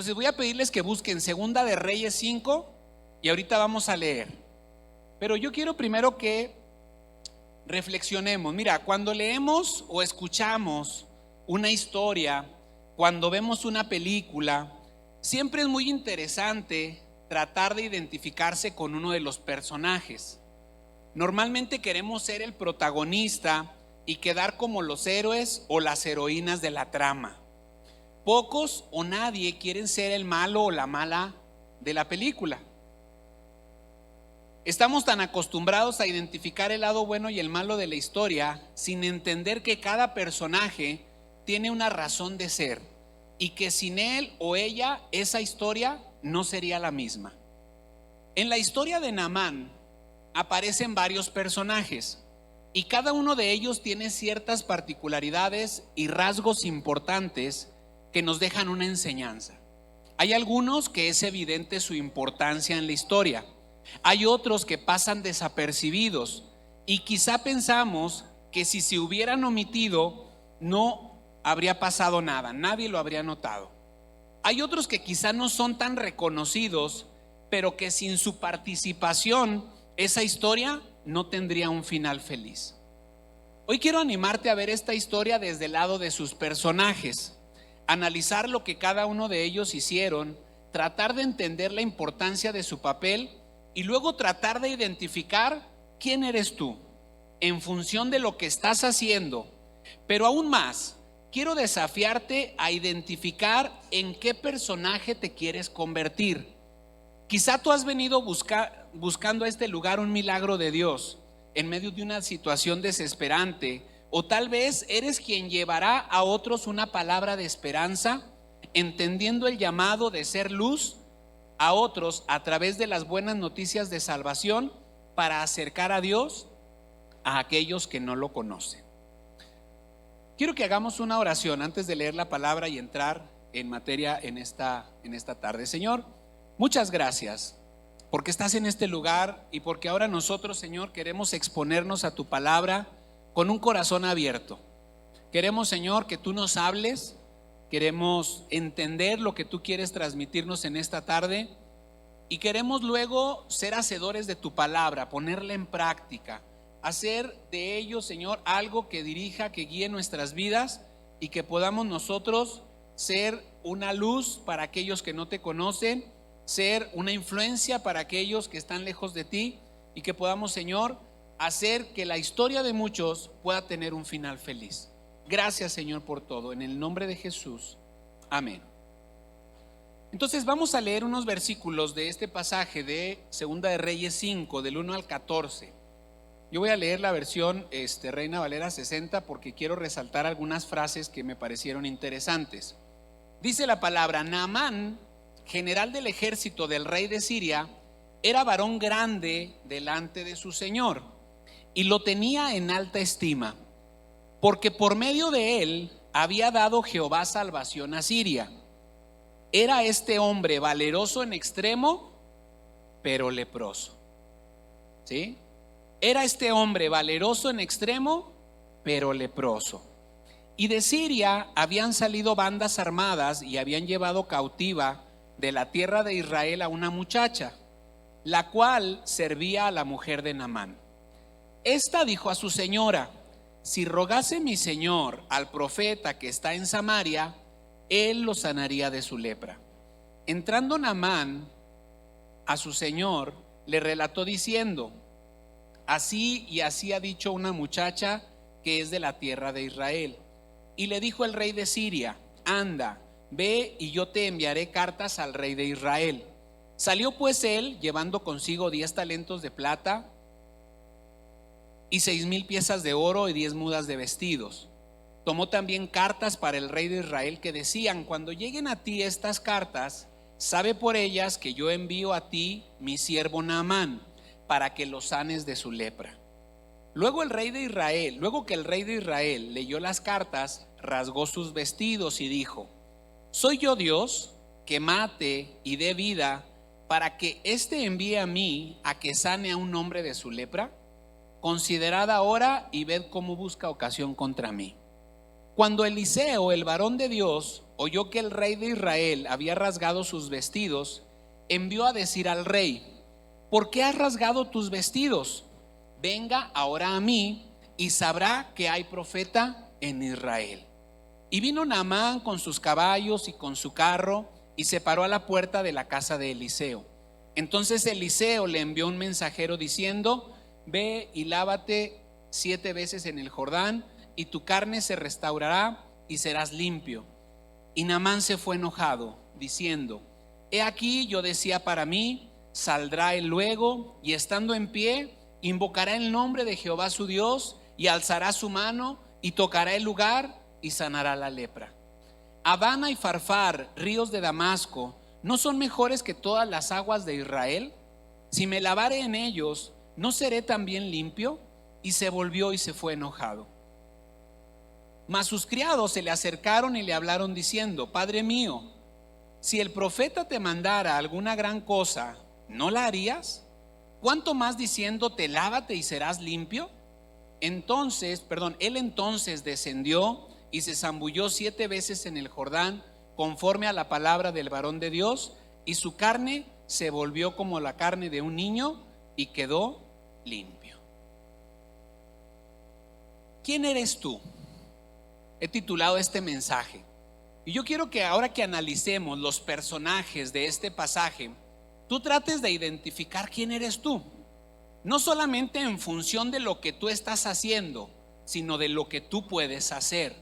Entonces voy a pedirles que busquen Segunda de Reyes 5 y ahorita vamos a leer. Pero yo quiero primero que reflexionemos. Mira, cuando leemos o escuchamos una historia, cuando vemos una película, siempre es muy interesante tratar de identificarse con uno de los personajes. Normalmente queremos ser el protagonista y quedar como los héroes o las heroínas de la trama. Pocos o nadie quieren ser el malo o la mala de la película. Estamos tan acostumbrados a identificar el lado bueno y el malo de la historia sin entender que cada personaje tiene una razón de ser y que sin él o ella esa historia no sería la misma. En la historia de Naamán aparecen varios personajes y cada uno de ellos tiene ciertas particularidades y rasgos importantes que nos dejan una enseñanza. Hay algunos que es evidente su importancia en la historia. Hay otros que pasan desapercibidos y quizá pensamos que si se hubieran omitido no habría pasado nada, nadie lo habría notado. Hay otros que quizá no son tan reconocidos, pero que sin su participación esa historia no tendría un final feliz. Hoy quiero animarte a ver esta historia desde el lado de sus personajes, analizar lo que cada uno de ellos hicieron, tratar de entender la importancia de su papel y luego tratar de identificar quién eres tú en función de lo que estás haciendo. Pero aún más, quiero desafiarte a identificar en qué personaje te quieres convertir. Quizá tú has venido buscando a este lugar un milagro de Dios en medio de una situación desesperante, o tal vez eres quien llevará a otros una palabra de esperanza, entendiendo el llamado de ser luz a otros a través de las buenas noticias de salvación para acercar a Dios a aquellos que no lo conocen. Quiero que hagamos una oración antes de leer la palabra y entrar en materia en esta tarde. Señor, muchas gracias porque estás en este lugar y porque ahora nosotros, Señor, queremos exponernos a tu palabra con un corazón abierto. Queremos, Señor, que tú nos hables. Queremos entender lo que tú quieres transmitirnos en esta tarde y queremos luego ser hacedores de tu palabra, ponerla en práctica, hacer de ello, Señor, algo que dirija, que guíe nuestras vidas y que podamos nosotros ser una luz para aquellos que no te conocen, ser una influencia para aquellos que están lejos de ti y que podamos, Señor, hacer que la historia de muchos pueda tener un final feliz. Gracias, Señor, por todo. En el nombre de Jesús. Amén. Entonces vamos a leer unos versículos de este pasaje de Segunda de Reyes 5, del 1 al 14. Yo voy a leer la versión Reina Valera 60 porque quiero resaltar algunas frases que me parecieron interesantes. Dice la palabra: Naamán, general del ejército del rey de Siria, era varón grande delante de su señor y lo tenía en alta estima, porque por medio de él había dado Jehová salvación a Siria. Era este hombre valeroso en extremo, pero leproso. ¿Sí? Era este hombre valeroso en extremo, pero leproso. Y de Siria habían salido bandas armadas y habían llevado cautiva de la tierra de Israel a una muchacha, la cual servía a la mujer de Naamán. Esta dijo a su señora: si rogase mi señor al profeta que está en Samaria, él lo sanaría de su lepra. Entrando Naamán a su señor, le relató diciendo: así y así ha dicho una muchacha que es de la tierra de Israel. Y le dijo el rey de Siria: anda, ve y yo te enviaré cartas al rey de Israel. Salió pues él llevando consigo 10 talentos de plata y 6,000 piezas de oro y 10 mudas de vestidos. Tomó también cartas para el rey de Israel que decían: cuando lleguen a ti estas cartas, sabe por ellas que yo envío a ti mi siervo Naamán, para que lo sanes de su lepra. Luego que el rey de Israel leyó las cartas, rasgó sus vestidos y dijo: ¿soy yo Dios que mate y dé vida para que éste envíe a mí a que sane a un hombre de su lepra? Considerad ahora y ved cómo busca ocasión contra mí. Cuando Eliseo, el varón de Dios, oyó que el rey de Israel había rasgado sus vestidos, envió a decir al rey: ¿por qué has rasgado tus vestidos? Venga ahora a mí y sabrá que hay profeta en Israel. Y vino Naamán con sus caballos y con su carro y se paró a la puerta de la casa de Eliseo. Entonces Eliseo le envió un mensajero diciendo: ve y lávate 7 veces en el Jordán y tu carne se restaurará y serás limpio. Y Naamán se fue enojado, diciendo: he aquí, yo decía para mí, saldrá él luego, y estando en pie, invocará el nombre de Jehová su Dios, y alzará su mano, y tocará el lugar, y sanará la lepra. Abana y Farfar, ríos de Damasco, ¿no son mejores que todas las aguas de Israel? Si me lavare en ellos, ¿no seré también limpio? Y se volvió y se fue enojado. Mas sus criados se le acercaron y le hablaron diciendo: Padre mío, si el profeta te mandara alguna gran cosa, ¿no la harías? ¿Cuánto más diciéndote: lávate y serás limpio? Él entonces descendió y se zambulló 7 veces en el Jordán, conforme a la palabra del varón de Dios, y su carne se volvió como la carne de un niño y quedó limpio. ¿Quién eres tú? He titulado este mensaje, y yo quiero que ahora que analicemos los personajes de este pasaje, tú trates de identificar quién eres tú, no solamente en función de lo que tú estás haciendo, sino de lo que tú puedes hacer.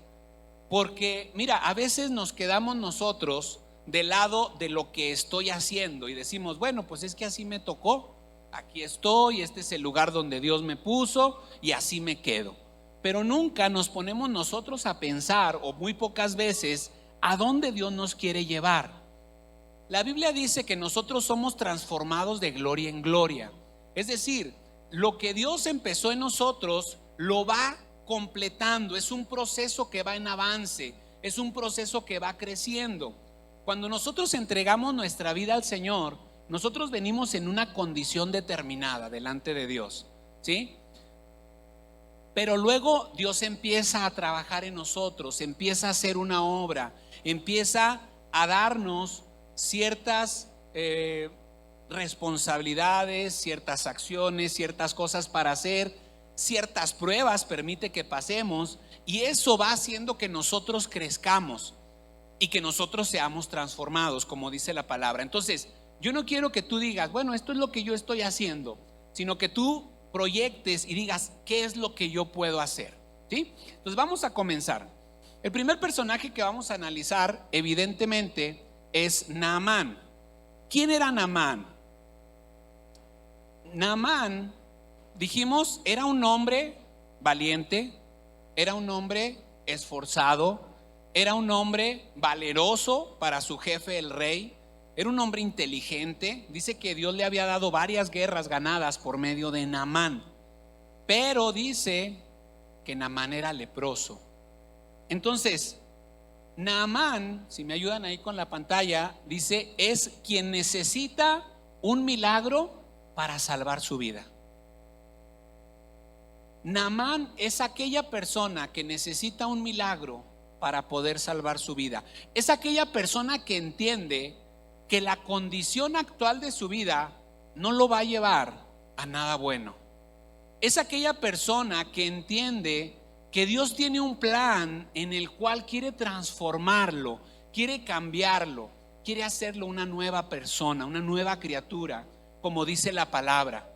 Porque mira, a veces nos quedamos nosotros del lado de lo que estoy haciendo y decimos: bueno, pues es que así me tocó, aquí estoy, este es el lugar donde Dios me puso y así me quedo. Pero nunca nos ponemos nosotros a pensar, o muy pocas veces, a dónde Dios nos quiere llevar. La Biblia dice que nosotros somos transformados de gloria en gloria. Es decir, lo que Dios empezó en nosotros lo va completando. Es un proceso que va en avance, es un proceso que va creciendo. Cuando nosotros entregamos nuestra vida al Señor, nosotros venimos en una condición determinada delante de Dios, ¿sí? Pero luego Dios empieza a trabajar en nosotros, empieza a hacer una obra, empieza a darnos ciertas responsabilidades, ciertas acciones, ciertas cosas para hacer, ciertas pruebas permite que pasemos, y eso va haciendo que nosotros crezcamos y que nosotros seamos transformados, como dice la palabra. Entonces, yo no quiero que tú digas: bueno, esto es lo que yo estoy haciendo, sino que tú proyectes y digas: ¿qué es lo que yo puedo hacer? ¿Sí? Entonces vamos a comenzar. El primer personaje que vamos a analizar, evidentemente, es Naamán. ¿Quién era Naamán? Naamán, dijimos, era un hombre valiente, era un hombre esforzado, era un hombre valeroso para su jefe el rey, era un hombre inteligente. Dice que Dios le había dado varias guerras ganadas por medio de Naamán, pero dice que Naamán era leproso. Entonces, Naamán, si me ayudan ahí con la pantalla, dice: es quien necesita un milagro para salvar su vida. Naamán es aquella persona que necesita un milagro para poder salvar su vida. Es aquella persona que entiende que la condición actual de su vida no lo va a llevar a nada bueno. Es aquella persona que entiende que Dios tiene un plan en el cual quiere transformarlo, quiere cambiarlo, quiere hacerlo una nueva persona, una nueva criatura, como dice la palabra.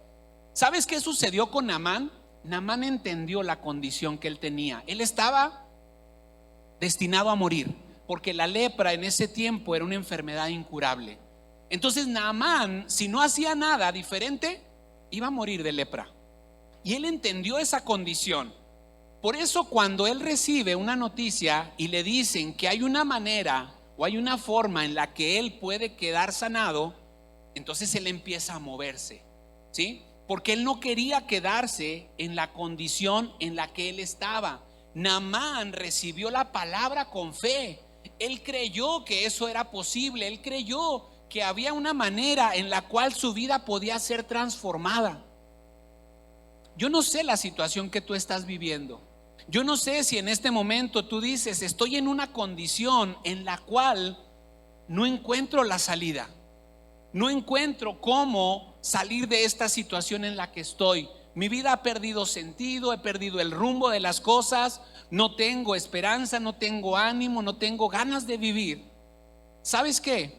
¿Sabes qué sucedió con Naamán? Naamán entendió la condición que él tenía. Él estaba destinado a morir, porque la lepra en ese tiempo era una enfermedad incurable. Entonces Naamán, si no hacía nada diferente, iba a morir de lepra. Y él entendió esa condición. Por eso cuando él recibe una noticia y le dicen que hay una manera o hay una forma en la que él puede quedar sanado, entonces él empieza a moverse, ¿sí? Porque él no quería quedarse en la condición en la que él estaba. Naamán recibió la palabra con fe. Él creyó que eso era posible. Él creyó que había una manera en la cual su vida podía ser transformada. Yo no sé la situación que tú estás viviendo, Yo no sé si en este momento tú dices, estoy en una condición en la cual no encuentro la salida, no encuentro cómo salir de esta situación en la que estoy. Mi vida ha perdido sentido, he perdido el rumbo de las cosas, no tengo esperanza, no tengo ánimo, no tengo ganas de vivir. ¿Sabes qué?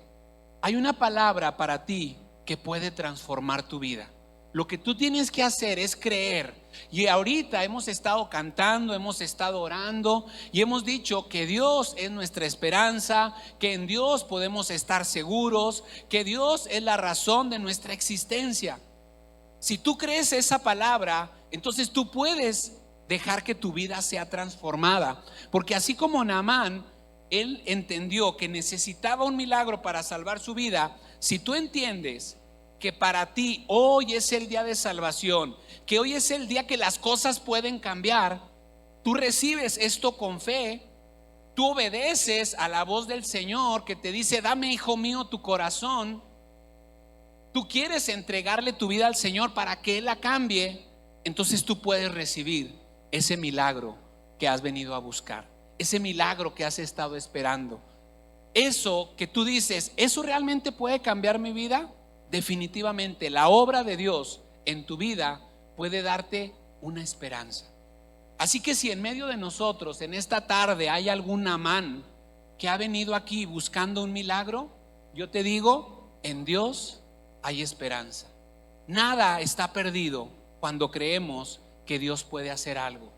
Hay una palabra para ti que puede transformar tu vida. Lo que tú tienes que hacer es creer. Y ahorita hemos estado cantando, hemos estado orando y hemos dicho que Dios es nuestra esperanza, que en Dios podemos estar seguros, que Dios es la razón de nuestra existencia. Si tú crees esa palabra, entonces tú puedes dejar que tu vida sea transformada. Porque así como Naamán, él entendió que necesitaba un milagro para salvar su vida. Si tú entiendes que para ti hoy es el día de salvación, que hoy es el día que las cosas pueden cambiar, tú recibes esto con fe, tú obedeces a la voz del Señor que te dice: dame, hijo mío, tu corazón. Tú quieres entregarle tu vida al Señor para que Él la cambie. Entonces tú puedes recibir ese milagro que has venido a buscar, ese milagro que has estado esperando. Eso que tú dices, ¿eso realmente puede cambiar mi vida? Definitivamente la obra de Dios en tu vida puede darte una esperanza. Así que si en medio de nosotros en esta tarde hay algún Naamán que ha venido aquí buscando un milagro, yo te digo, en Dios hay esperanza. Nada está perdido cuando creemos que Dios puede hacer algo.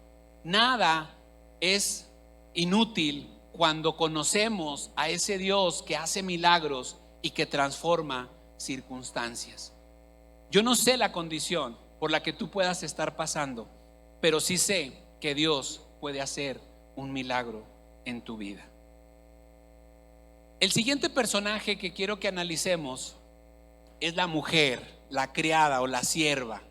Nada es inútil cuando conocemos a ese Dios que hace milagros y que transforma circunstancias. Yo no sé la condición por la que tú puedas estar pasando, pero sí sé que Dios puede hacer un milagro en tu vida. El siguiente personaje que quiero que analicemos es la mujer, la criada o la sierva.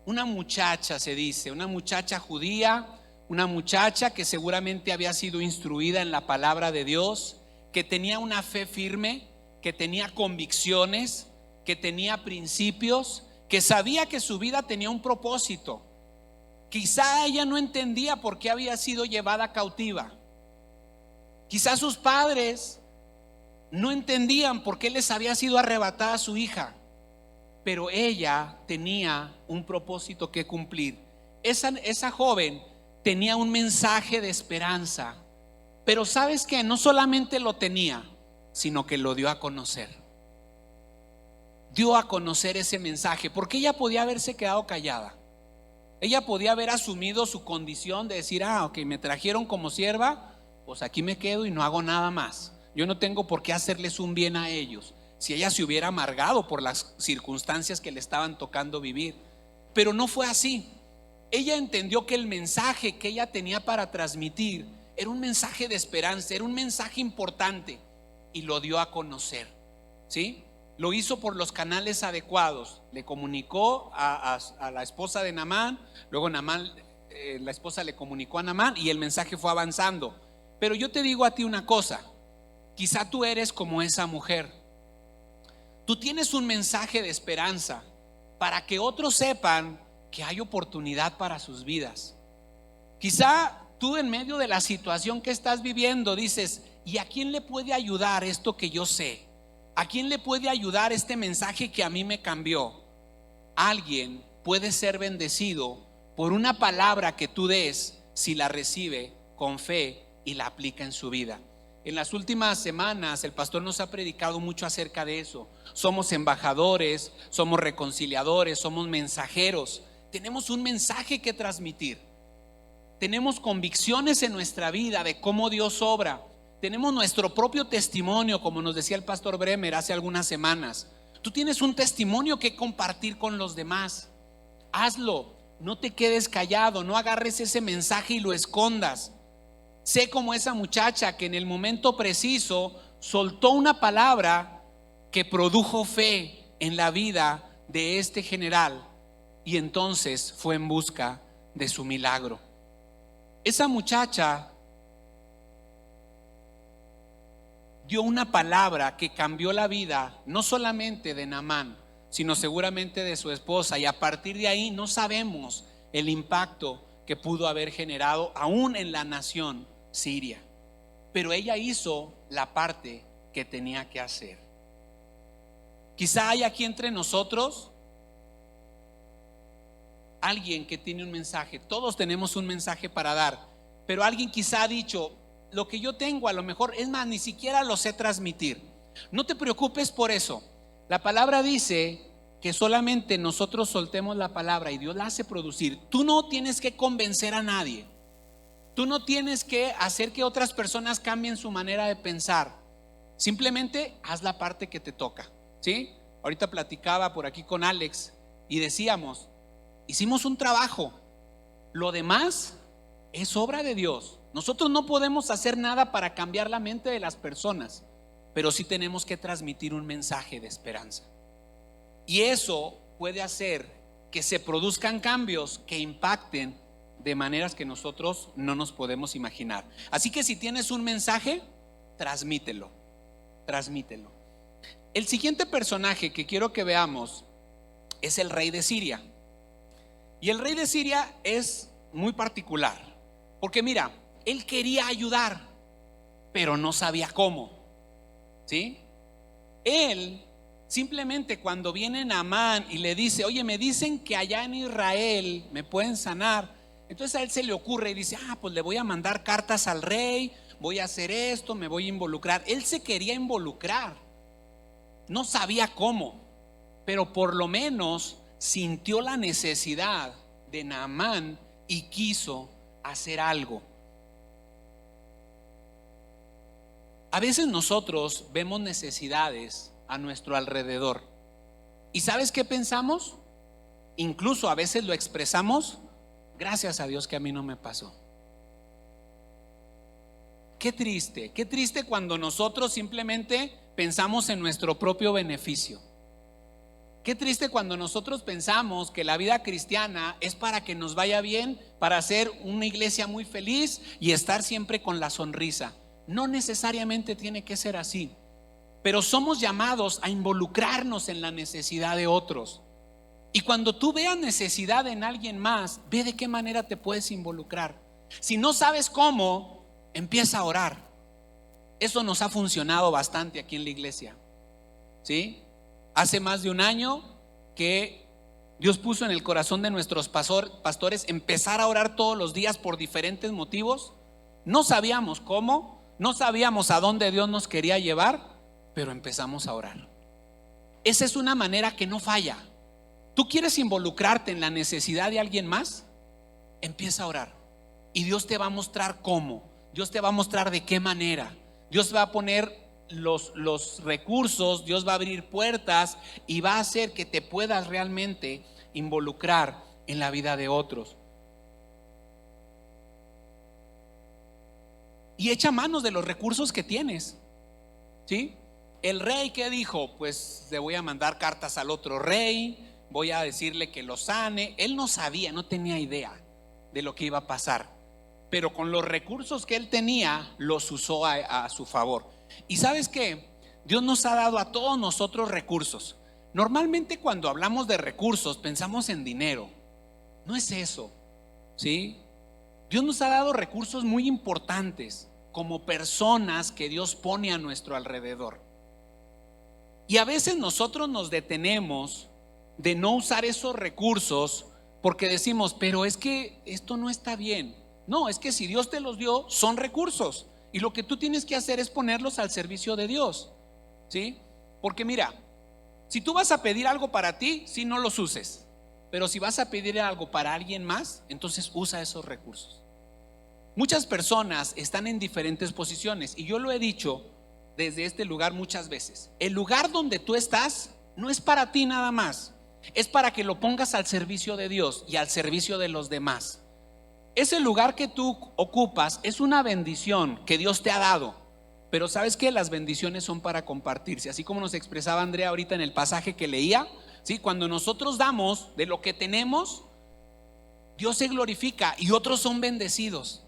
Una muchacha, se dice, una muchacha judía, una muchacha que seguramente había sido instruida en la palabra de Dios, que tenía una fe firme, que tenía convicciones, que tenía principios, que sabía que su vida tenía un propósito. Quizá ella no entendía por qué había sido llevada cautiva. Quizá sus padres no entendían por qué les había sido arrebatada su hija, pero ella tenía un propósito que cumplir. Esa joven tenía un mensaje de esperanza, pero ¿sabes qué? No solamente lo tenía, sino que lo dio a conocer. Dio a conocer ese mensaje, porque ella podía haberse quedado callada. Ella podía haber asumido su condición de decir: ok, me trajeron como sierva, pues aquí me quedo y no hago nada más. Yo no tengo por qué hacerles un bien a ellos. Si ella se hubiera amargado por las circunstancias que le estaban tocando vivir, pero no fue así. Ella entendió que el mensaje que ella tenía para transmitir era un mensaje de esperanza, era un mensaje importante, y lo dio a conocer, ¿sí? Lo hizo por los canales adecuados. Le comunicó a la esposa de Naamán, luego Naamán, la esposa le comunicó a Naamán y el mensaje fue avanzando. Pero yo te digo a ti una cosa, quizá tú eres como esa mujer. Tú tienes un mensaje de esperanza para que otros sepan que hay oportunidad para sus vidas. Quizá tú en medio de la situación que estás viviendo dices: ¿y a quién le puede ayudar esto que yo sé? ¿A quién le puede ayudar este mensaje que a mí me cambió? Alguien puede ser bendecido por una palabra que tú des si la recibe con fe y la aplica en su vida. En las últimas semanas el pastor nos ha predicado mucho acerca de eso. Somos embajadores, somos reconciliadores, somos mensajeros. Tenemos un mensaje que transmitir. Tenemos convicciones en nuestra vida de cómo Dios obra. Tenemos nuestro propio testimonio, como nos decía el pastor Bremer hace algunas semanas. Tú tienes un testimonio que compartir con los demás. Hazlo, no te quedes callado, no agarres ese mensaje y lo escondas. Sé como esa muchacha que en el momento preciso soltó una palabra que produjo fe en la vida de este general, y entonces fue en busca de su milagro. Esa muchacha dio una palabra que cambió la vida no solamente de Naamán, sino seguramente de su esposa, y a partir de ahí no sabemos el impacto que pudo haber generado aún en la nación siria. Pero ella hizo la parte que tenía que hacer. Quizá hay aquí entre nosotros alguien que tiene un mensaje. Todos tenemos un mensaje para dar, pero alguien quizá ha dicho: lo que yo tengo a lo mejor, es más, ni siquiera lo sé transmitir. No te preocupes por eso. La palabra dice que solamente nosotros soltemos la palabra y Dios la hace producir. Tú no tienes que convencer a nadie. Tú no tienes que hacer que otras personas cambien su manera de pensar. Simplemente haz la parte que te toca, ¿sí? Ahorita platicaba por aquí con Alex y decíamos: hicimos un trabajo, lo demás es obra de Dios. Nosotros no podemos hacer nada para cambiar la mente de las personas, pero sí tenemos que transmitir un mensaje de esperanza. Y eso puede hacer que se produzcan cambios que impacten de maneras que nosotros no nos podemos imaginar. Así que si tienes un mensaje, transmítelo. El siguiente personaje que quiero que veamos es el rey de Siria. Y el rey de Siria es muy particular, porque mira, él quería ayudar, pero no sabía cómo, ¿sí? Él simplemente, cuando viene Naamán y le dice: oye, me dicen que allá en Israel me pueden sanar, entonces a él se le ocurre y dice: pues le voy a mandar cartas al rey, voy a hacer esto, me voy a involucrar. Él se quería involucrar, no sabía cómo, pero por lo menos sintió la necesidad de Naamán y quiso hacer algo. A veces nosotros vemos necesidades a nuestro alrededor y ¿sabes qué pensamos? Incluso a veces lo expresamos: gracias a Dios que a mí no me pasó. Qué triste cuando nosotros simplemente pensamos en nuestro propio beneficio. Qué triste cuando nosotros pensamos que la vida cristiana es para que nos vaya bien, para ser una iglesia muy feliz y estar siempre con la sonrisa. No necesariamente tiene que ser así, pero somos llamados a involucrarnos en la necesidad de otros. Y cuando tú veas necesidad en alguien más, ve de qué manera te puedes involucrar. Si no sabes cómo, empieza a orar. Eso nos ha funcionado bastante aquí en la iglesia, ¿sí? Hace más de un año que Dios puso en el corazón de nuestros pastores empezar a orar todos los días por diferentes motivos. No sabíamos cómo, no sabíamos a dónde Dios nos quería llevar, pero empezamos a orar. Esa es una manera que no falla. ¿Tú quieres involucrarte en la necesidad de alguien más? Empieza a orar y Dios te va a mostrar cómo. Dios te va a mostrar de qué manera. Dios va a poner los recursos, Dios va a abrir puertas y va a hacer que te puedas realmente involucrar en la vida de otros. Y echa manos de los recursos que tienes, ¿sí? El rey, ¿qué dijo? Pues le voy a mandar cartas al otro rey, voy a decirle que lo sane. Él no sabía, no tenía idea de lo que iba a pasar, pero con los recursos que él tenía los usó a su favor. Y ¿sabes qué? Dios nos ha dado a todos nosotros recursos. Normalmente cuando hablamos de recursos pensamos en dinero. No es eso, ¿sí? Dios nos ha dado recursos muy importantes como personas que Dios pone a nuestro alrededor. Y a veces nosotros nos detenemos de no usar esos recursos porque decimos: pero es que esto no está bien. No, es que si Dios te los dio, son recursos. Y lo que tú tienes que hacer es ponerlos al servicio de Dios, ¿sí? Porque mira, si tú vas a pedir algo para ti, sí, no los uses. Pero si vas a pedir algo para alguien más, entonces usa esos recursos. Muchas personas están en diferentes posiciones y yo lo he dicho desde este lugar muchas veces. El lugar donde tú estás no es para ti nada más, es para que lo pongas al servicio de Dios y al servicio de los demás. Ese lugar que tú ocupas es una bendición que Dios te ha dado, pero ¿sabes qué? Las bendiciones son para compartirse, así como nos expresaba Andrea ahorita en el pasaje que leía, ¿sí? Cuando nosotros damos de lo que tenemos, Dios se glorifica y otros son bendecidos,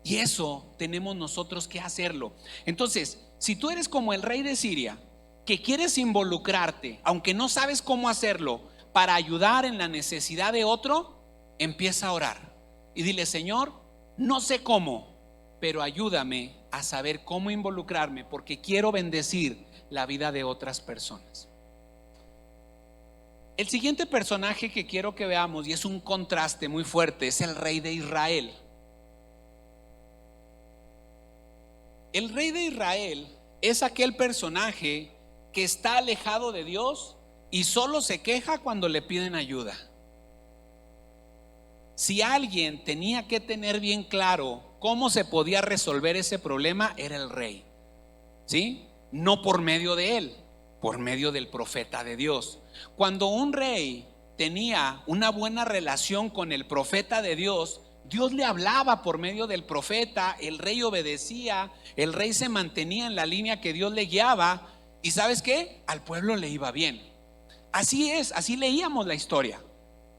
y eso tenemos nosotros que hacerlo. Entonces, si tú eres como el rey de Siria, que quieres involucrarte, aunque no sabes cómo hacerlo, para ayudar en la necesidad de otro, empieza a orar. y dile: Señor, no sé cómo, pero ayúdame a saber cómo involucrarme, porque quiero bendecir la vida de otras personas. El siguiente personaje que quiero que veamos, y es un contraste muy fuerte, es el rey de Israel. El rey de Israel es aquel personaje que está alejado de Dios y solo se queja cuando le piden ayuda. Si alguien tenía que tener bien claro cómo se podía resolver ese problema, era el rey, ¿sí? No por medio de él, por medio del profeta de Dios. Cuando un rey tenía una buena relación con el profeta de Dios, Dios le hablaba por medio del profeta, el rey obedecía, el rey se mantenía en la línea que Dios le guiaba, y ¿sabes qué? Al pueblo le iba bien. Así es, así leíamos la historia.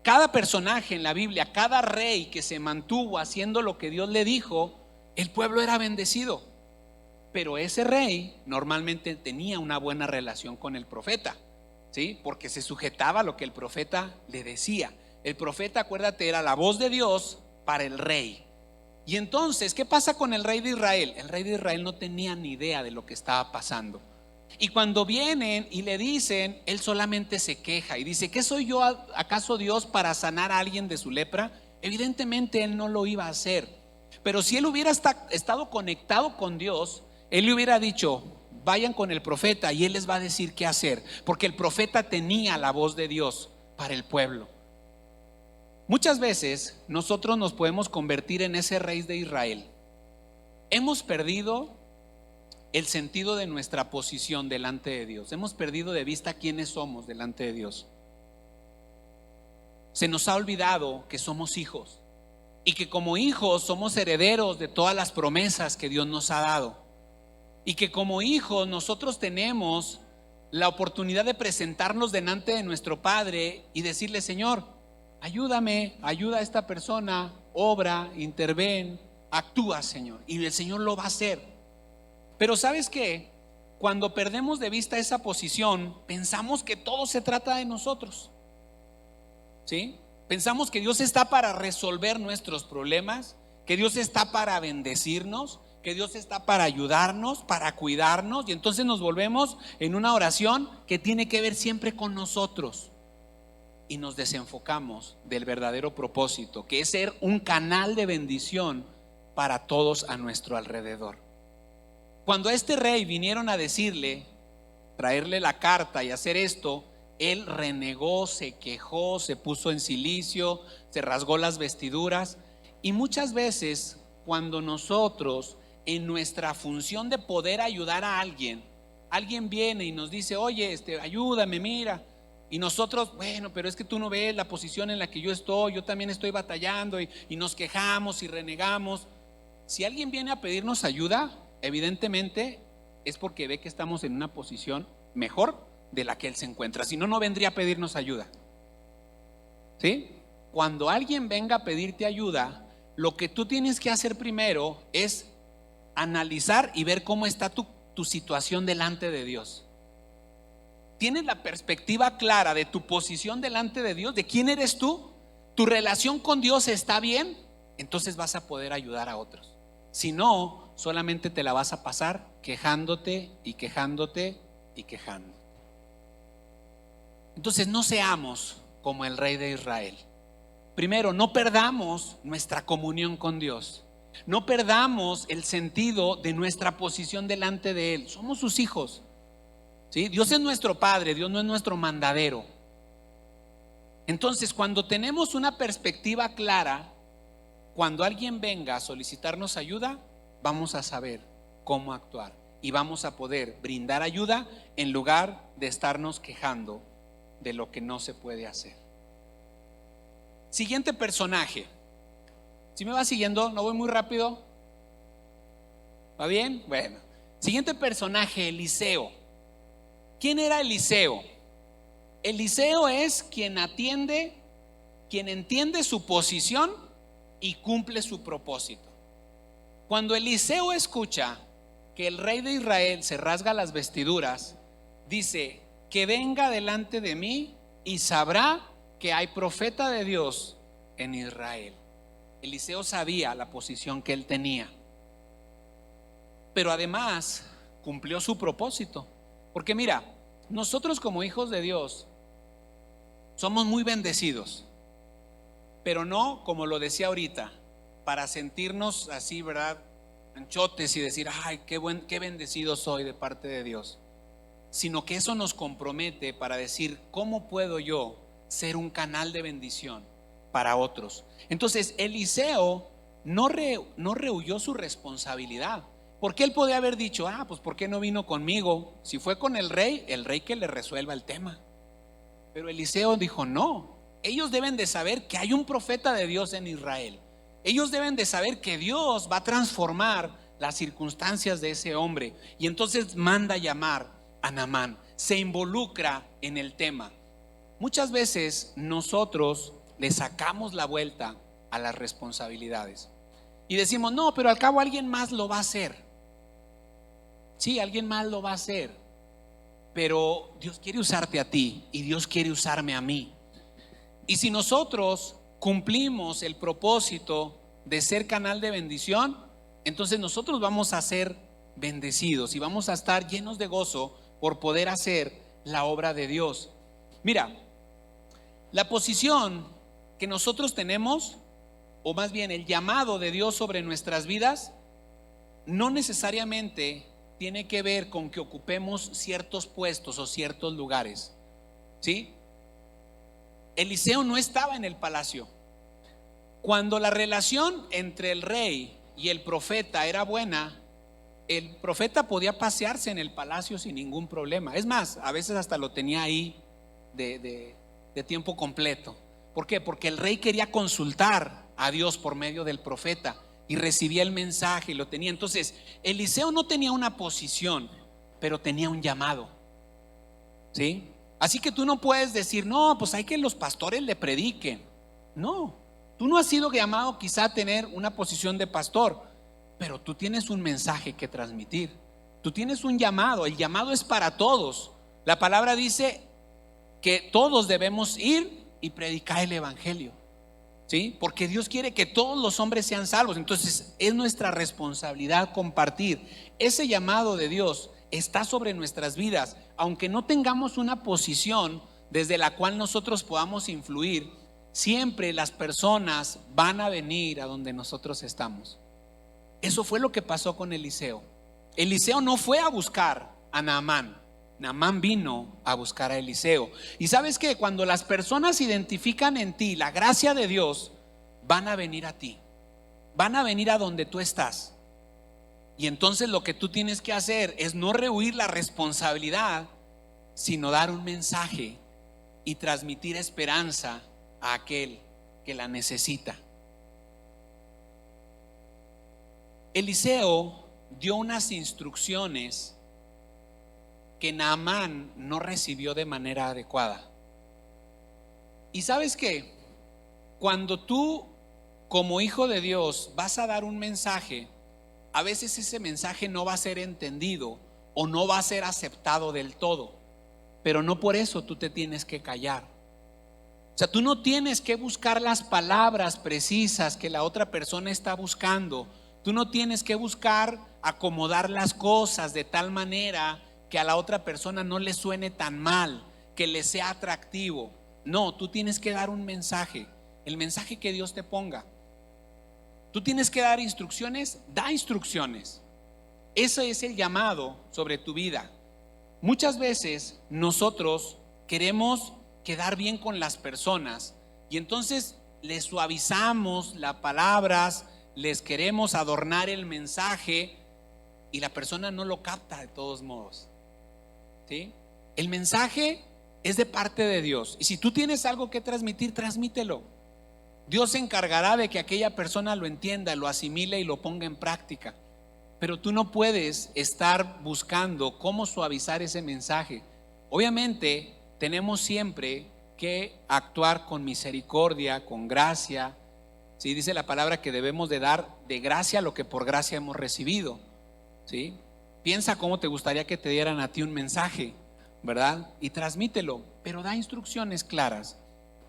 Cada personaje en la Biblia, cada rey que se mantuvo haciendo lo que Dios le dijo, el pueblo era bendecido. Pero ese rey normalmente tenía una buena relación con el profeta, ¿sí? Porque se sujetaba a lo que el profeta le decía. El profeta, acuérdate, era la voz de Dios para el rey. Y entonces, ¿qué pasa con el rey de Israel? El rey de Israel no tenía ni idea de lo que estaba pasando. Y cuando vienen y le dicen, él solamente se queja y dice: ¿qué soy yo, acaso Dios, para sanar a alguien de su lepra? Evidentemente él no lo iba a hacer. Pero si él hubiera estado conectado con Dios, él le hubiera dicho: vayan con el profeta y él les va a decir qué hacer, porque el profeta tenía la voz de Dios para el pueblo. Muchas veces nosotros nos podemos convertir en ese rey de Israel. Hemos perdido el sentido de nuestra posición delante de Dios. Hemos perdido de vista quiénes somos delante de Dios. Se nos ha olvidado que somos hijos y que como hijos somos herederos de todas las promesas que Dios nos ha dado, y que como hijos nosotros tenemos la oportunidad de presentarnos delante de nuestro Padre y decirle: Señor, ayúdame, ayuda a esta persona, obra, interven, actúa, Señor. Y el Señor lo va a hacer. Pero ¿sabes qué? Cuando perdemos de vista esa posición, pensamos que todo se trata de nosotros, ¿sí? Pensamos que Dios está para resolver nuestros problemas, que Dios está para bendecirnos, que Dios está para ayudarnos, para cuidarnos, y entonces nos volvemos en una oración que tiene que ver siempre con nosotros, y nos desenfocamos del verdadero propósito, que es ser un canal de bendición para todos a nuestro alrededor. Cuando a este rey vinieron a decirle, traerle la carta y hacer esto, él renegó, se quejó, se puso en cilicio, se rasgó las vestiduras. Y muchas veces cuando nosotros, en nuestra función de poder ayudar a alguien, alguien viene y nos dice: oye, ayúdame, mira. Y nosotros: bueno, pero es que tú no ves la posición en la que yo estoy, yo también estoy batallando, y nos quejamos y renegamos. Si alguien viene a pedirnos ayuda, evidentemente es porque ve que estamos en una posición mejor de la que él se encuentra. Si no, no vendría a pedirnos ayuda, ¿sí? Cuando alguien venga a pedirte ayuda, lo que tú tienes que hacer primero es analizar y ver cómo está tu situación delante de Dios. ¿Tienes la perspectiva clara de tu posición delante de Dios? ¿De quién eres tú? ¿Tu relación con Dios está bien? Entonces vas a poder ayudar a otros. Si no, solamente te la vas a pasar quejándote y quejándote y quejándote. Entonces no seamos como el rey de Israel. Primero, no perdamos nuestra comunión con Dios. No perdamos el sentido de nuestra posición delante de Él. Somos sus hijos, ¿sí? Dios es nuestro Padre, Dios no es nuestro mandadero. Entonces, cuando tenemos una perspectiva clara, cuando alguien venga a solicitarnos ayuda, vamos a saber cómo actuar y vamos a poder brindar ayuda en lugar de estarnos quejando de lo que no se puede hacer. Siguiente personaje. ¿Sí me va siguiendo? ¿No voy muy rápido? ¿Va bien? Bueno. Siguiente personaje, Eliseo. ¿Quién era Eliseo? Eliseo es quien entiende su posición y cumple su propósito. Cuando Eliseo escucha que el rey de Israel se rasga las vestiduras, dice: que venga delante de mí y sabrá que hay profeta de Dios en Israel. Eliseo sabía la posición que él tenía, pero además cumplió su propósito. Porque mira, nosotros como hijos de Dios somos muy bendecidos, pero no, como lo decía ahorita, para sentirnos así, ¿verdad?, anchotes y decir, ay, qué bendecido soy de parte de Dios, sino que eso nos compromete para decir, ¿cómo puedo yo ser un canal de bendición para otros? Entonces Eliseo no rehuyó su responsabilidad, porque él podía haber dicho, pues ¿por qué no vino conmigo? Si fue con el rey que le resuelva el tema. Pero Eliseo dijo, no, ellos deben de saber que hay un profeta de Dios en Israel. Ellos deben de saber que Dios va a transformar las circunstancias de ese hombre. Y entonces manda llamar a Naamán, se involucra en el tema. Muchas veces nosotros le sacamos la vuelta a las responsabilidades y decimos, no, pero al cabo alguien más lo va a hacer. Sí, alguien más lo va a hacer, pero Dios quiere usarte a ti y Dios quiere usarme a mí. Y si nosotros cumplimos el propósito de ser canal de bendición, entonces nosotros vamos a ser bendecidos y vamos a estar llenos de gozo por poder hacer la obra de Dios. Mira, la posición que nosotros tenemos, o más bien el llamado de Dios sobre nuestras vidas, no necesariamente tiene que ver con que ocupemos ciertos puestos o ciertos lugares, ¿sí? Eliseo no estaba en el palacio. Cuando la relación entre el rey y el profeta era buena, el profeta podía pasearse en el palacio sin ningún problema. Es más, a veces hasta lo tenía ahí de tiempo completo. ¿Por qué? Porque el rey quería consultar a Dios por medio del profeta y recibía el mensaje y lo tenía. Entonces, Eliseo no tenía una posición, pero tenía un llamado, ¿sí? Así que tú no puedes decir, no, pues hay que los pastores le prediquen. No, tú no has sido llamado quizá a tener una posición de pastor, pero tú tienes un mensaje que transmitir. Tú tienes un llamado, el llamado es para todos. La palabra dice que todos debemos ir y predicar el evangelio, ¿sí? Porque Dios quiere que todos los hombres sean salvos. Entonces es nuestra responsabilidad compartir. Ese llamado de Dios está sobre nuestras vidas, aunque no tengamos una posición desde la cual nosotros podamos influir. Siempre las personas van a venir a donde nosotros estamos. Eso fue lo que pasó con Eliseo. Eliseo no fue a buscar a Naamán. Naamán vino a buscar a Eliseo. Y sabes que cuando las personas identifican en ti la gracia de Dios, van a venir a ti, van a venir a donde tú estás. Y entonces lo que tú tienes que hacer es no rehuir la responsabilidad, sino dar un mensaje y transmitir esperanza a aquel que la necesita. Eliseo dio unas instrucciones que Naamán no recibió de manera adecuada. Y sabes qué, cuando tú como hijo de Dios vas a dar un mensaje, a veces ese mensaje no va a ser entendido o no va a ser aceptado del todo, pero no por eso tú te tienes que callar. O sea, tú no tienes que buscar las palabras precisas que la otra persona está buscando. Tú no tienes que buscar acomodar las cosas de tal manera que a la otra persona no le suene tan mal, que le sea atractivo. No, tú tienes que dar un mensaje, el mensaje que Dios te ponga. Tú tienes que dar instrucciones, da instrucciones. Ese es el llamado sobre tu vida. Muchas veces nosotros queremos quedar bien con las personas y entonces les suavizamos las palabras, les queremos adornar el mensaje y la persona no lo capta de todos modos, ¿sí? El mensaje es de parte de Dios y si tú tienes algo que transmitir, transmítelo. Dios se encargará de que aquella persona lo entienda, lo asimile y lo ponga en práctica. Pero tú no puedes estar buscando cómo suavizar ese mensaje. Obviamente tenemos siempre que actuar con misericordia, con gracia. ¿Sí? Dice la palabra que debemos de dar de gracia lo que por gracia hemos recibido, ¿sí? Piensa cómo te gustaría que te dieran a ti un mensaje, ¿verdad? Y transmítelo, pero da instrucciones claras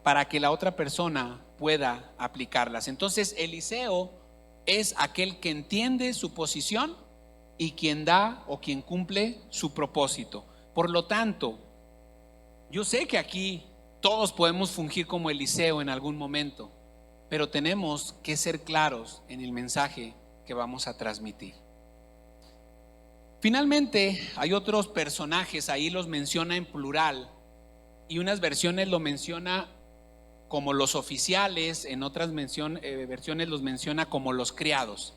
para que la otra persona pueda aplicarlas. Entonces Eliseo es aquel que entiende su posición y quien da o quien cumple su propósito. Por lo tanto, yo sé que aquí todos podemos fungir como Eliseo en algún momento, pero tenemos que ser claros en el mensaje que vamos a transmitir. Finalmente, hay otros personajes, ahí los menciona en plural, y unas versiones lo menciona como los oficiales, en otras versiones los menciona como los criados.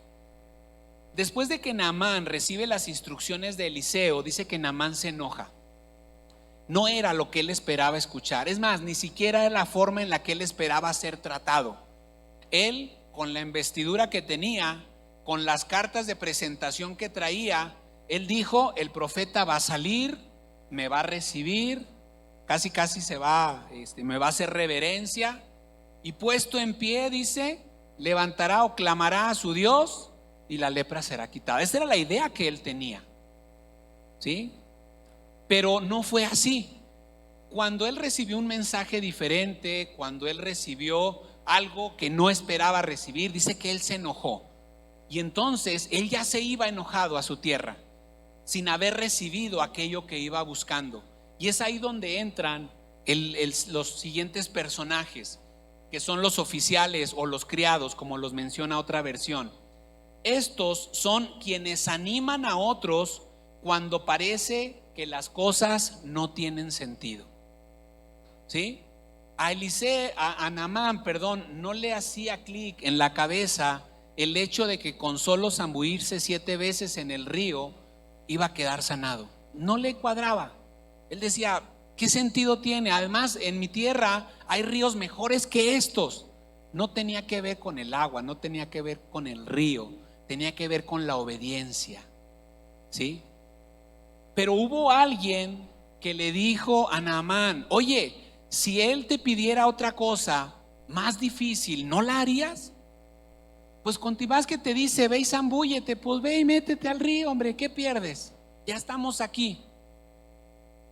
Después de que Naamán recibe las instrucciones de Eliseo, dice que Naamán se enoja. No era lo que él esperaba escuchar. Es más, ni siquiera era la forma en la que él esperaba ser tratado. Él, con la investidura que tenía, con las cartas de presentación que traía, él dijo: el profeta va a salir, me va a recibir, casi se va, me va a hacer reverencia, y puesto en pie, dice, levantará o clamará a su Dios y la lepra será quitada. Esa era la idea que él tenía, ¿sí? Pero no fue así. Cuando él recibió un mensaje diferente, cuando él recibió algo que no esperaba recibir, dice que él se enojó. Y entonces él ya se iba enojado a su tierra, sin haber recibido aquello que iba buscando. Y es ahí donde entran los siguientes personajes, que son los oficiales o los criados, como los menciona otra versión. Estos son quienes animan a otros cuando parece que las cosas no tienen sentido, ¿sí? A Naamán, no le hacía clic en la cabeza el hecho de que con solo zambuirse 7 veces en el río iba a quedar sanado. No le cuadraba. Él decía: ¿qué sentido tiene? Además, en mi tierra hay ríos mejores que estos. No tenía que ver con el agua, no tenía que ver con el río, tenía que ver con la obediencia, ¿sí? Pero hubo alguien que le dijo a Naamán: oye, si él te pidiera otra cosa más difícil, ¿no la harías? Pues Contibás que te dice: ve y zambúllete. Pues ve y métete al río, hombre, ¿qué pierdes? Ya estamos aquí.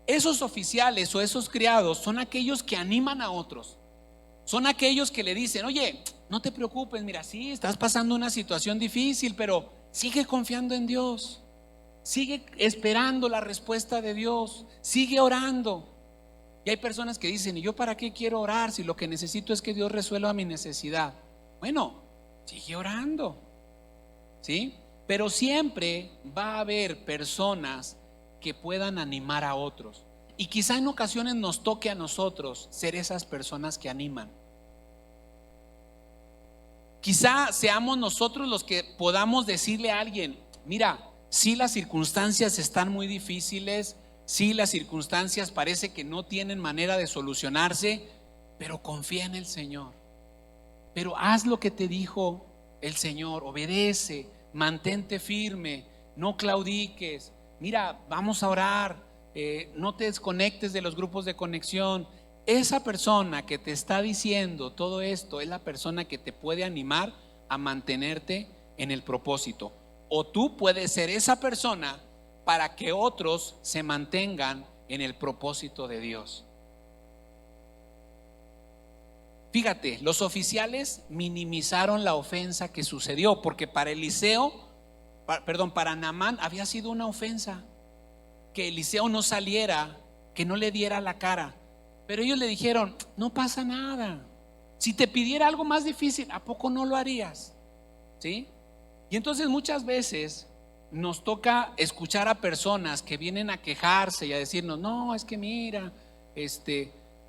Esos oficiales o esos criados son aquellos que animan a otros. Son aquellos que le dicen: oye, no te preocupes, mira, sí, estás pasando una situación difícil, pero sigue confiando en Dios. Sigue esperando la respuesta de Dios. Sigue orando. Y hay personas que dicen: ¿y yo para qué quiero orar si lo que necesito es que Dios resuelva mi necesidad? Bueno, sigue orando, ¿sí? Pero siempre va a haber personas que puedan animar a otros. Y quizá en ocasiones nos toque a nosotros ser esas personas que animan. Quizá seamos nosotros los que podamos decirle a alguien: mira, si las circunstancias están muy difíciles, si las circunstancias parece que no tienen manera de solucionarse, pero confía en el Señor. Pero haz lo que te dijo el Señor, obedece, mantente firme, no claudiques. Mira, vamos a orar, no te desconectes de los grupos de conexión. Esa persona que te está diciendo todo esto es la persona que te puede animar a mantenerte en el propósito. O tú puedes ser esa persona para que otros se mantengan en el propósito de Dios. Fíjate, los oficiales minimizaron la ofensa que sucedió, porque para Naamán había sido una ofensa que Eliseo no saliera, que no le diera la cara. Pero ellos le dijeron: no pasa nada. Si te pidiera algo más difícil, ¿a poco no lo harías? ¿Sí? Y entonces muchas veces nos toca escuchar a personas que vienen a quejarse y a decirnos: no, es que mira,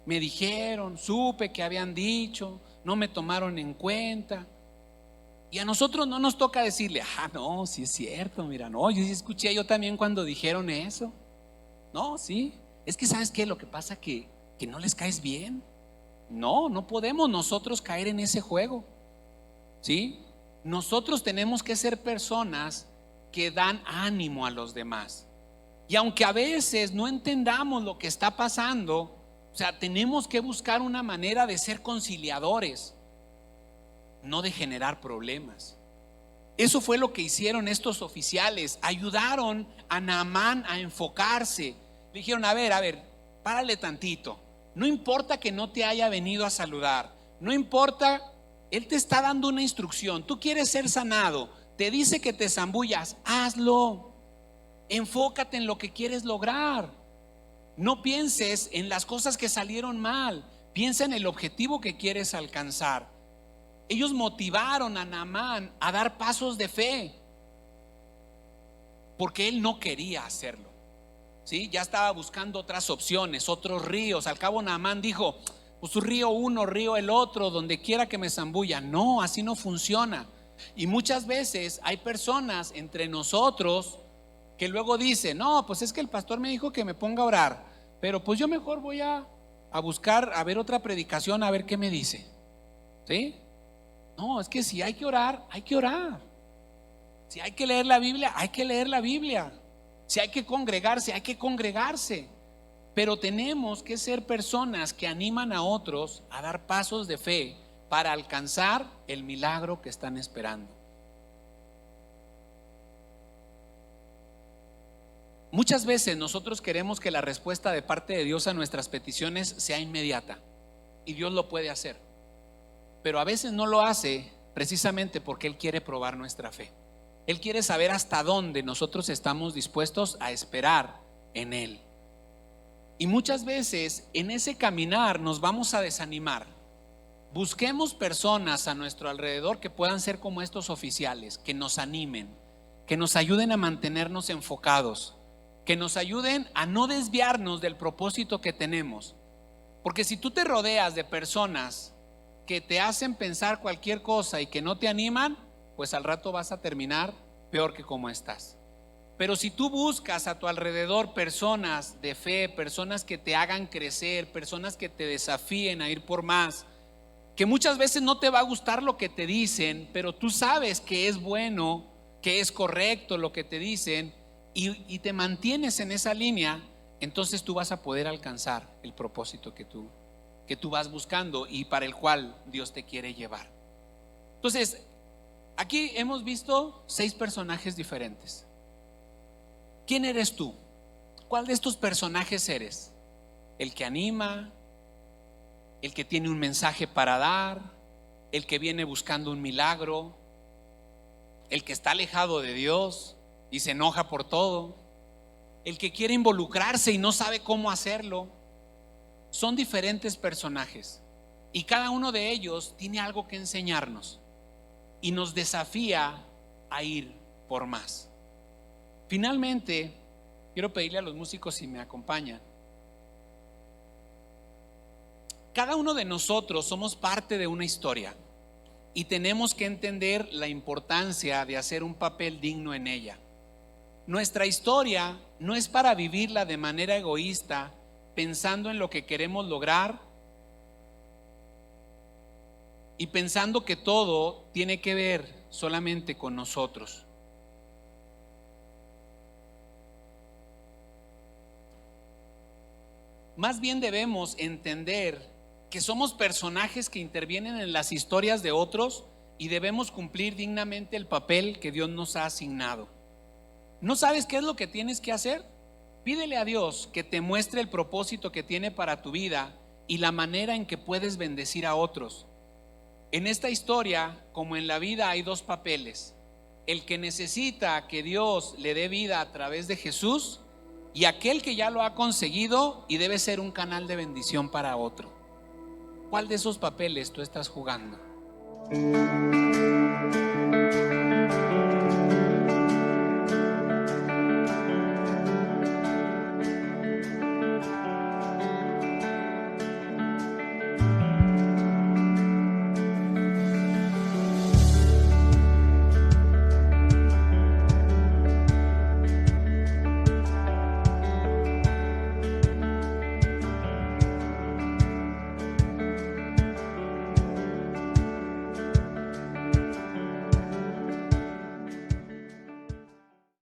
me dijeron, supe que habían dicho, no me tomaron en cuenta. Y a nosotros no nos toca decirle: no, sí es cierto, mira, no, yo sí escuché yo también cuando dijeron eso. No, sí, es que ¿sabes qué? Lo que pasa que no les caes bien. No podemos nosotros caer en ese juego, ¿sí? Nosotros tenemos que ser personas que dan ánimo a los demás. Y aunque a veces no entendamos lo que está pasando, o sea, tenemos que buscar una manera de ser conciliadores, no de generar problemas. Eso fue lo que hicieron estos oficiales. Ayudaron a Naamán a enfocarse. Le dijeron: a ver, párale tantito. No importa que no te haya venido a saludar, No importa, Él te está dando una instrucción. Tú quieres ser sanado, te dice que te zambullas, hazlo. Enfócate en lo que quieres lograr. No pienses en las cosas que salieron mal, piensa en el objetivo que quieres alcanzar. Ellos motivaron a Naamán a dar pasos de fe porque él no quería hacerlo, ¿sí? Ya estaba buscando otras opciones, otros ríos. Al cabo Naamán dijo, pues un río uno, río el otro, donde quiera que me zambulla. No, así no funciona. Y muchas veces hay personas entre nosotros que luego dicen, no, pues es que el pastor me dijo que me ponga a orar, pero pues yo mejor voy a buscar, a ver otra predicación, a ver qué me dice, ¿sí? No, es que si hay que orar, hay que orar. Si hay que leer la Biblia, hay que leer la Biblia. Si hay que congregarse, hay que congregarse. Pero tenemos que ser personas que animan a otros a dar pasos de fe para alcanzar el milagro que están esperando. Muchas veces nosotros queremos que la respuesta de parte de Dios a nuestras peticiones sea inmediata, y Dios lo puede hacer, pero a veces no lo hace precisamente porque Él quiere probar nuestra fe. Él quiere saber hasta dónde nosotros estamos dispuestos a esperar en Él. Y muchas veces en ese caminar nos vamos a desanimar. Busquemos personas a nuestro alrededor que puedan ser como estos oficiales, que nos animen, que nos ayuden a mantenernos enfocados, que nos ayuden a no desviarnos del propósito que tenemos. Porque si tú te rodeas de personas que te hacen pensar cualquier cosa y que no te animan, pues al rato vas a terminar peor que como estás. Pero si tú buscas a tu alrededor personas de fe, personas que te hagan crecer, personas que te desafíen a ir por más, que muchas veces no te va a gustar lo que te dicen, pero tú sabes que es bueno, que es correcto lo que te dicen, y te mantienes en esa línea, entonces tú vas a poder alcanzar el propósito que tú vas buscando y para el cual Dios te quiere llevar. Entonces, aquí hemos visto 6 personajes diferentes. ¿Quién eres tú? ¿Cuál de estos personajes eres? ¿El que anima? ¿El que tiene un mensaje para dar? ¿El que viene buscando un milagro? ¿El que está alejado de Dios y se enoja por todo? ¿El que quiere involucrarse y no sabe cómo hacerlo? Son diferentes personajes y cada uno de ellos tiene algo que enseñarnos y nos desafía a ir por más. Finalmente, quiero pedirle a los músicos si me acompañan. Cada uno de nosotros somos parte de una historia y tenemos que entender la importancia de hacer un papel digno en ella. Nuestra historia no es para vivirla de manera egoísta, pensando en lo que queremos lograr y pensando que todo tiene que ver solamente con nosotros. Más bien debemos entender que somos personajes que intervienen en las historias de otros y debemos cumplir dignamente el papel que Dios nos ha asignado. ¿No sabes qué es lo que tienes que hacer? Pídele a Dios que te muestre el propósito que tiene para tu vida y la manera en que puedes bendecir a otros. En esta historia, como en la vida, hay 2 papeles: el que necesita que Dios le dé vida a través de Jesús y aquel que ya lo ha conseguido y debe ser un canal de bendición para otro. ¿Cuál de esos papeles tú estás jugando?